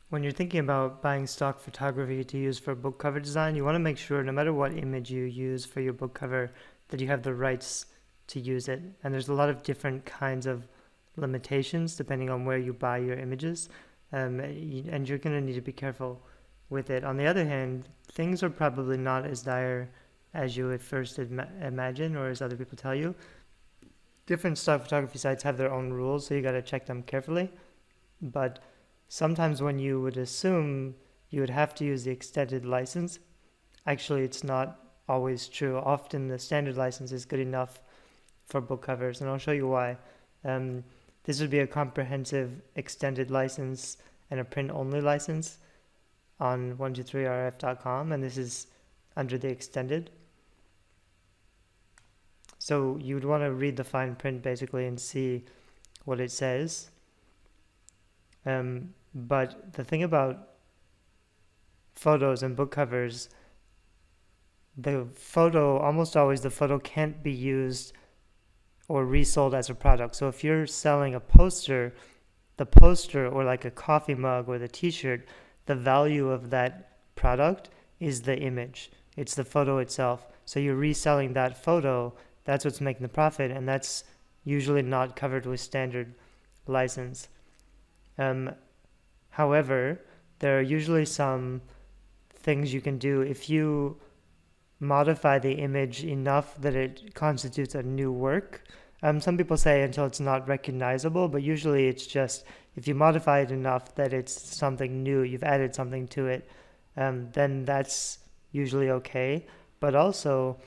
When you're thinking about buying stock photography to use for book cover design, you want to make sure no matter what image you use for your book cover that you have the rights to use it. And there's a lot of different kinds of limitations depending on where you buy your images. And you're going to need to be careful with it. On the other hand, things are probably not as dire as you would first imagine or as other people tell you. Different stock photography sites have their own rules, so you got to check them carefully. But sometimes when you would assume you would have to use the extended license, actually it's not always true. Often the standard license is good enough for book covers, and I'll show you why. This would be a comprehensive extended license and a print-only license on 123rf.com, and this is under the extended. So you would want to read the fine print basically and see what it says. But the thing about photos and book covers, almost always the photo can't be used or resold as a product. So if you're selling a poster, the poster or like a coffee mug or the t-shirt, the value of that product is the image. It's the photo itself. So you're reselling that photo, that's what's making the profit, and that's usually not covered with standard license. However, there are usually some things you can do if you modify the image enough that it constitutes a new work. Some people say until it's not recognizable, but usually it's just if you modify it enough that it's something new, you've added something to it, then that's usually okay. But also,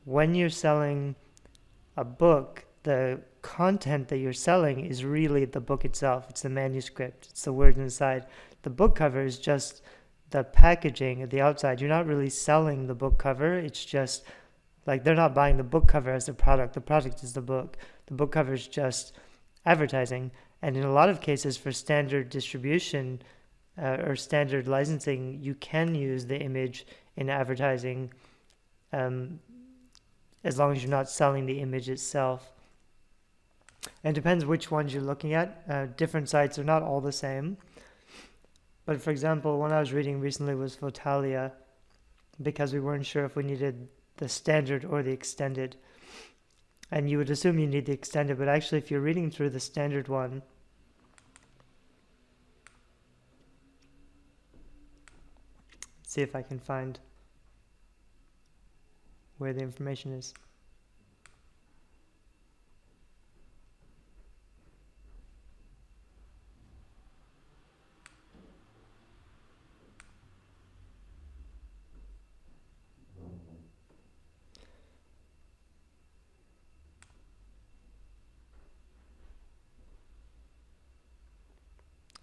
when you're selling a book, the content that you're selling is really the book itself. It's the manuscript. It's the words inside. The book cover is just the packaging at the outside. You're not really selling the book cover. It's just like they're not buying the book cover as the product. The product is the book. The book cover is just advertising. And in a lot of cases for standard distribution or standard licensing, you can use the image in advertising as long as you're not selling the image itself. And it depends which ones you're looking at. Different sites are not all the same. But for example, one I was reading recently was Fotalia, because we weren't sure if we needed the standard or the extended. And you would assume you need the extended, but actually if you're reading through the standard one, let's see if I can find where the information is.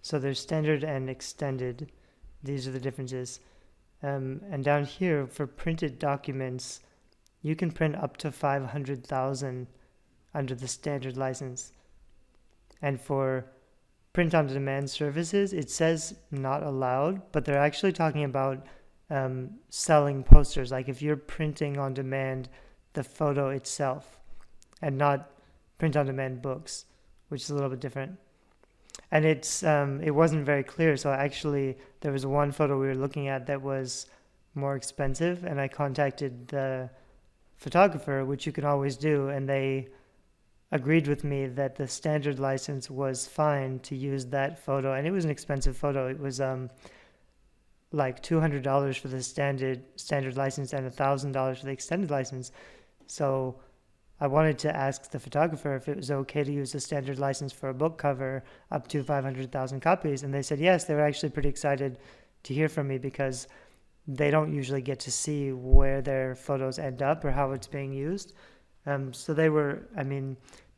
So there's standard and extended. These are the differences. And down here for printed documents, you can print up to 500,000 under the standard license. And for print on demand services, it says not allowed, but they're actually talking about selling posters. Like if you're printing on demand the photo itself and not print on demand books, which is a little bit different. And it wasn't very clear, so actually there was one photo we were looking at that was more expensive, and I contacted the photographer, which you can always do, and they agreed with me that the standard license was fine to use that photo, and it was an expensive photo. It was like $200 for the standard license and $1,000 for the extended license. So I wanted to ask the photographer if it was okay to use the standard license for a book cover up to 500,000 copies, and they said yes. They were actually pretty excited to hear from me because they don't usually get to see where their photos end up or how it's being used. So they were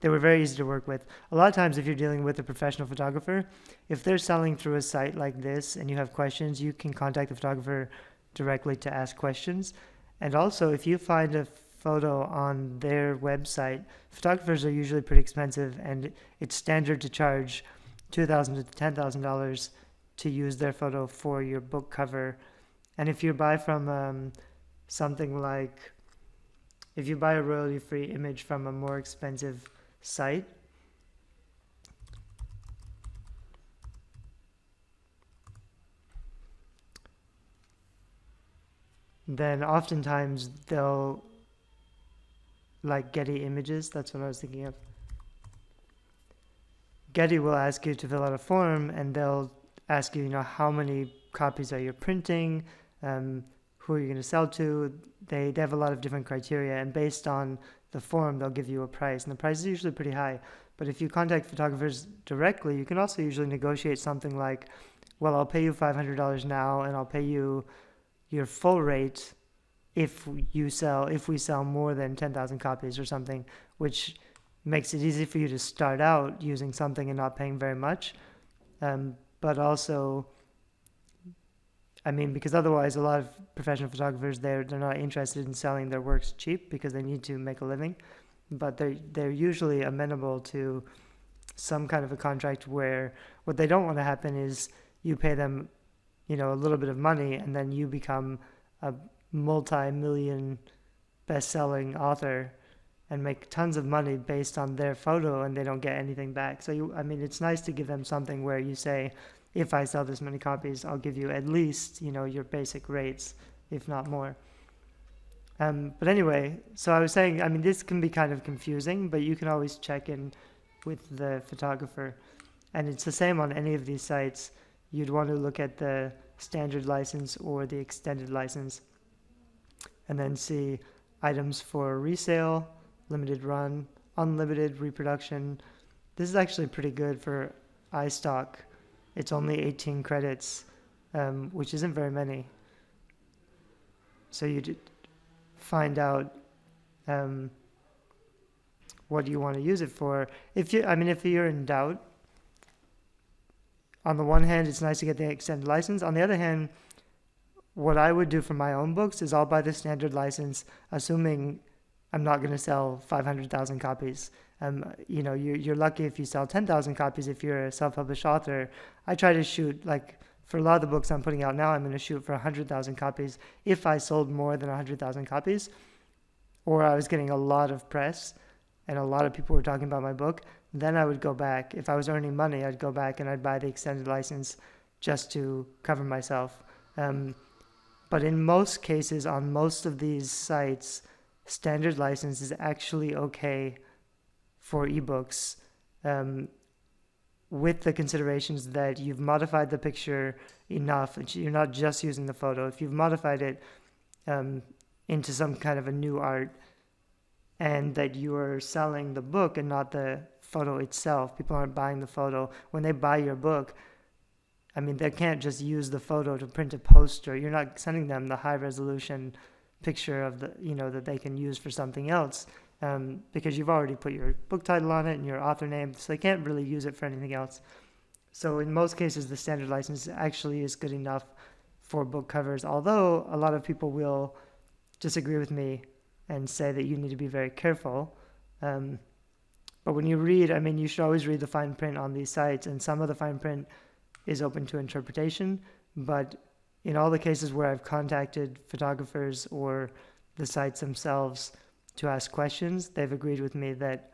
very easy to work with. A lot of times if you're dealing with a professional photographer, if they're selling through a site like this and you have questions, you can contact the photographer directly to ask questions. And also if you find a photo on their website, photographers are usually pretty expensive, and it's standard to charge $2,000 to $10,000 to use their photo for your book cover. And if you buy from something like, if you buy a royalty-free image from a more expensive site, then oftentimes they'll, like Getty Images, that's what I was thinking of. Getty will ask you to fill out a form, and they'll ask you, how many copies are you printing, who are you going to sell to. They have a lot of different criteria, and based on the form, they'll give you a price, and the price is usually pretty high. But if you contact photographers directly, you can also usually negotiate something like, well, I'll pay you $500 now, and I'll pay you your full rate if we sell more than 10,000 copies or something, which makes it easy for you to start out using something and not paying very much. But also, because otherwise a lot of professional photographers, they're not interested in selling their works cheap because they need to make a living. But they're usually amenable to some kind of a contract where what they don't want to happen is you pay them, a little bit of money, and then you become a multi-million best-selling author and make tons of money based on their photo, and they don't get anything back. So it's nice to give them something where you say, if I sell this many copies, I'll give you at least, your basic rates, if not more. But anyway, so I was saying, this can be kind of confusing, but you can always check in with the photographer. And it's the same on any of these sites. You'd want to look at the standard license or the extended license, and then see items for resale, limited run, unlimited reproduction. This is actually pretty good for iStock. It's only 18 credits, which isn't very many. So you find out what you want to use it for. If you're in doubt, on the one hand, it's nice to get the extended license. On the other hand, what I would do for my own books is I'll buy the standard license, assuming I'm not going to sell 500,000 copies. You're lucky if you sell 10,000 copies if you're a self-published author. I try to shoot, for a lot of the books I'm putting out now, I'm going to shoot for 100,000 copies. If I sold more than 100,000 copies, or I was getting a lot of press and a lot of people were talking about my book, then I would go back. If I was earning money, I'd go back and I'd buy the extended license just to cover myself. But in most cases, on most of these sites, standard license is actually okay for ebooks, with the considerations that you've modified the picture enough, and you're not just using the photo. If you've modified it into some kind of a new art, and that you are selling the book and not the photo itself, people aren't buying the photo. When they buy your book, they can't just use the photo to print a poster. You're not sending them the high resolution picture of the, that they can use for something else, because you've already put your book title on it and your author name, so they can't really use it for anything else. So in most cases, the standard license actually is good enough for book covers, although a lot of people will disagree with me and say that you need to be very careful. But when you read, you should always read the fine print on these sites, and some of the fine print is open to interpretation. But in all the cases where I've contacted photographers or the sites themselves to ask questions, they've agreed with me that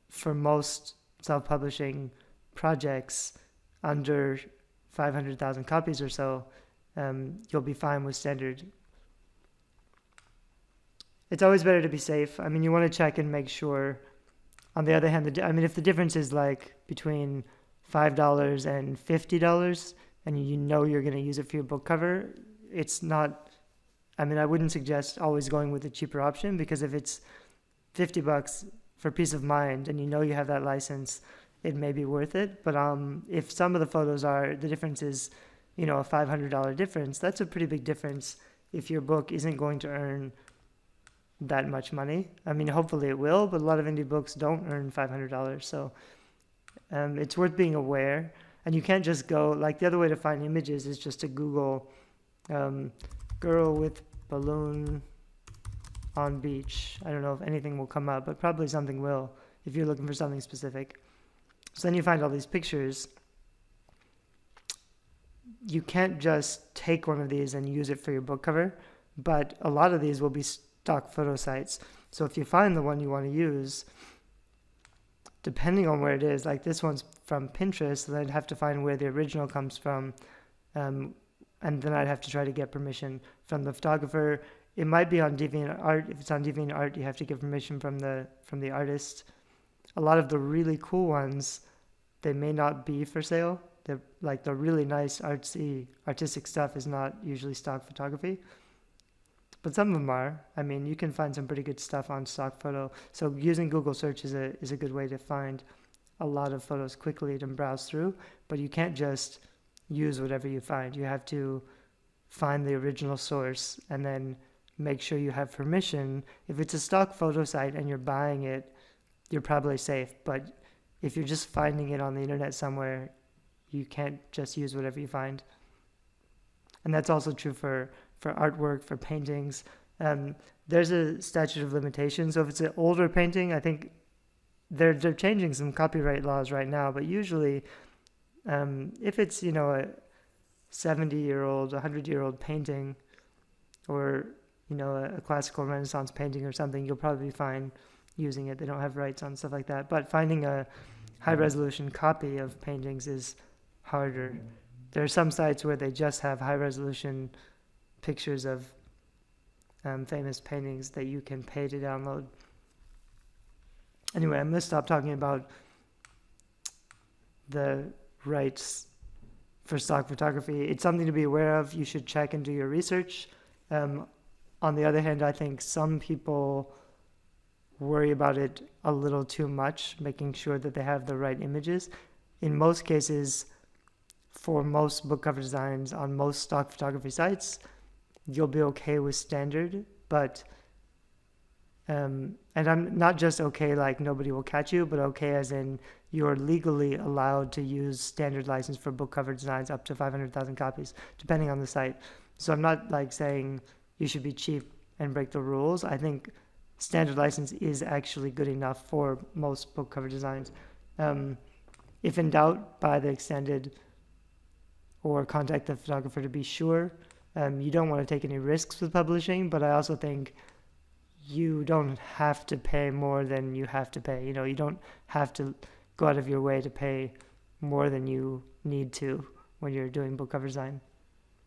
for most self-publishing projects under 500,000 copies or so, you'll be fine with standard. It's always better to be safe. You want to check and make sure. On the other hand, if the difference is between $5 and $50, and you're going to use it for your book cover, it's not. I wouldn't suggest always going with the cheaper option, because if it's $50 for peace of mind and you have that license, it may be worth it. But if some of the photos the difference is, a $500 difference, that's a pretty big difference if your book isn't going to earn that much money. Hopefully it will, but a lot of indie books don't earn $500. So it's worth being aware. And you can't just go, the other way to find images is just to Google girl with balloon on beach. I don't know if anything will come up, but probably something will if you're looking for something specific. So then you find all these pictures. You can't just take one of these and use it for your book cover, but a lot of these will be stock photo sites. So if you find the one you want to use, depending on where it is, this one's from Pinterest, then I'd have to find where the original comes from. and then I'd have to try to get permission from the photographer. It might be on DeviantArt. If it's on DeviantArt, you have to get permission from the artist. A lot of the really cool ones, they may not be for sale. They're like the really nice artistic stuff is not usually stock photography, but some of them are. I mean, you can find some pretty good stuff on stock photo. So using Google search is a good way to find a lot of photos quickly to browse through, but you can't just use whatever you find. You have to find the original source and then make sure you have permission. If it's a stock photo site and you're buying it, you're probably safe, but if you're just finding it on the internet somewhere, you can't just use whatever you find. And that's also true for artwork, for paintings. There's a statute of limitations. So if it's an older painting, I think they're changing some copyright laws right now, but usually if it's, a 70-year-old, 100-year-old painting, or, a classical Renaissance painting or something, you'll probably be fine using it. They don't have rights on stuff like that. But finding a high-resolution copy of paintings is harder. There are some sites where they just have high-resolution pictures of famous paintings that you can pay to download. Anyway, I'm going to stop talking about the rights for stock photography. It's something to be aware of. You should check and do your research. On the other hand, I think some people worry about it a little too much, making sure that they have the right images. In most cases, for most book cover designs on most stock photography sites, you'll be okay with standard, but and I'm not just okay like nobody will catch you, but okay as in you're legally allowed to use standard license for book cover designs up to 500,000 copies, depending on the site. So I'm not like saying you should be cheap and break the rules. I think standard license is actually good enough for most book cover designs. If in doubt, buy the extended or contact the photographer to be sure. You don't want to take any risks with publishing, but I also think you don't have to pay more than you have to pay. You don't have to go out of your way to pay more than you need to when you're doing book cover design.